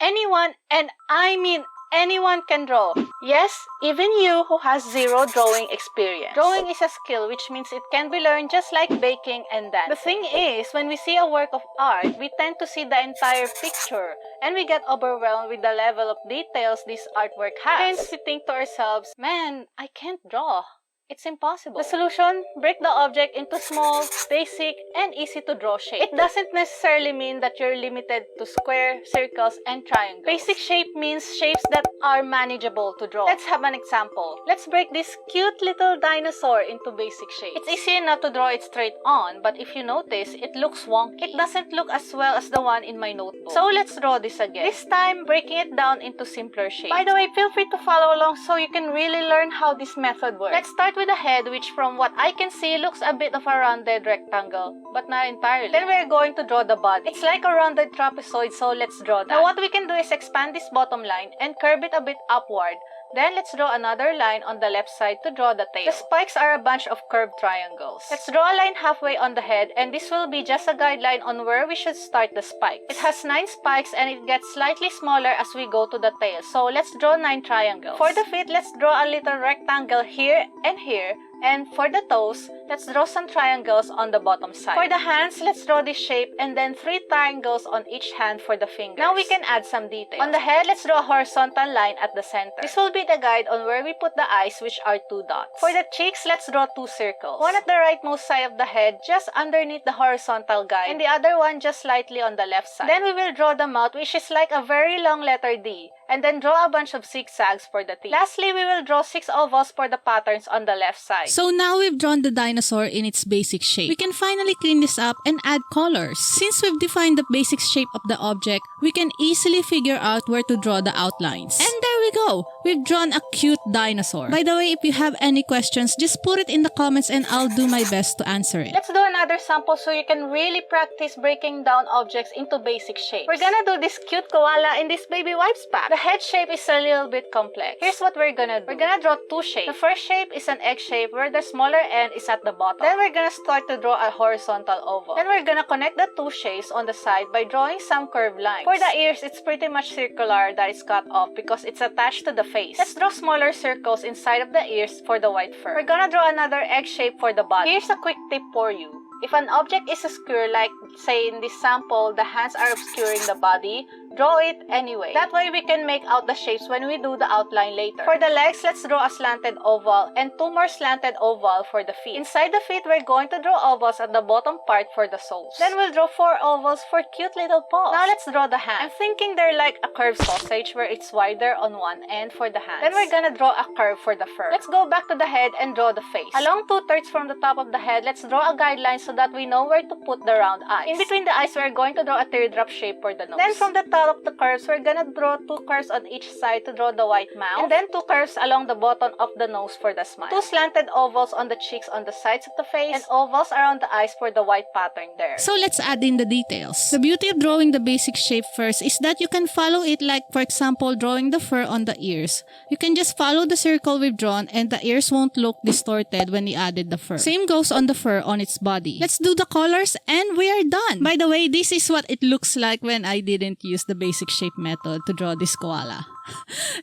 Anyone, and I mean anyone, can draw. Yes, even you who has zero drawing experience. Drawing is a skill, which means it can be learned just like baking and dancing. The thing is, when we see a work of art, we tend to see the entire picture, and we get overwhelmed with the level of details this artwork has. Hence, we think to ourselves, man, I can't draw. It's impossible. The solution? Break the object into small, basic, and easy to draw shapes. It doesn't necessarily mean that you're limited to square, circles, and triangles. Basic shape means shapes that are manageable to draw. Let's have an example. Let's break this cute little dinosaur into basic shapes. It's easy enough to draw it straight on, but if you notice, it looks wonky. It doesn't look as well as the one in my notebook. So let's draw this again. This time, breaking it down into simpler shapes. By the way, feel free to follow along so you can really learn how this method works. Let's start with the head, which from what I can see looks a bit of a rounded rectangle, but not entirely. Then we're going to draw the body. It's like a rounded trapezoid, so let's draw that. Now what we can do is expand this bottom line and curve it a bit upward. Then let's draw another line on the left side to draw the tail. The spikes are a bunch of curved triangles. Let's draw a line halfway on the head, and this will be just a guideline on where we should start the spikes. It has 9 spikes and it gets slightly smaller as we go to the tail. So let's draw 9 triangles. For the feet, let's draw a little rectangle here and here. And for the toes, let's draw some triangles on the bottom side. For the hands, let's draw this shape and then 3 triangles on each hand for the fingers. Now we can add some details. On the head, let's draw a horizontal line at the center. This will be the guide on where we put the eyes, which are 2 dots. For the cheeks, let's draw 2 circles. One at the rightmost side of the head, just underneath the horizontal guide, and the other one just slightly on the left side. Then we will draw the mouth, which is like a very long letter D, and then draw a bunch of zigzags for the teeth. Lastly, we will draw 6 ovals for the patterns on the left side. So now we've drawn the dinosaur in its basic shape. We can finally clean this up and add colors. Since we've defined the basic shape of the object, we can easily figure out where to draw the outlines. And there we go! We've drawn a cute dinosaur. By the way, if you have any questions, just put it in the comments and I'll do my best to answer it. Let's do another sample so you can really practice breaking down objects into basic shapes. We're gonna do this cute koala in this baby wipes pack. The head shape is a little bit complex. Here's what we're gonna do. We're gonna draw 2 shapes. The first shape is an egg shape where the smaller end is at the bottom. Then we're gonna start to draw a horizontal oval. Then we're gonna connect the 2 shapes on the side by drawing some curved lines. For the ears, it's pretty much circular that is cut off because it's attached to the face. Let's draw smaller circles inside of the ears for the white fur. We're gonna draw another egg shape for the body. Here's a quick tip for you. If an object is obscure, like say in this sample, the hands are obscuring the body, draw it anyway. That way we can make out the shapes when we do the outline later. For the legs, let's draw a slanted oval and 2 more slanted oval for the feet. Inside the feet, we're going to draw ovals at the bottom part for the soles. Then we'll draw 4 ovals for cute little paws. Now let's draw the hands. I'm thinking they're like a curved sausage where it's wider on one end for the hands. Then we're gonna draw a curve for the fur. Let's go back to the head and draw the face. Along 2/3 from the top of the head, let's draw a guideline so that we know where to put the round eyes. In between the eyes, we're going to draw a teardrop shape for the nose. Then from the top of the curves, we're gonna draw 2 curves on each side to draw the white mouth. And then 2 curves along the bottom of the nose for the smile. 2 slanted ovals on the cheeks on the sides of the face, and ovals around the eyes for the white pattern there. So let's add in the details. The beauty of drawing the basic shape first is that you can follow it, like for example drawing the fur on the ears. You can just follow the circle we've drawn and the ears won't look distorted when we added the fur. Same goes on the fur on its body. Let's do the colors and we are done. By the way, this is what it looks like when I didn't use the basic shape method to draw this koala.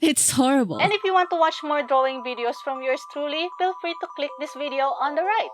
It's horrible. And if you want to watch more drawing videos from yours truly, feel free to click this video on the right.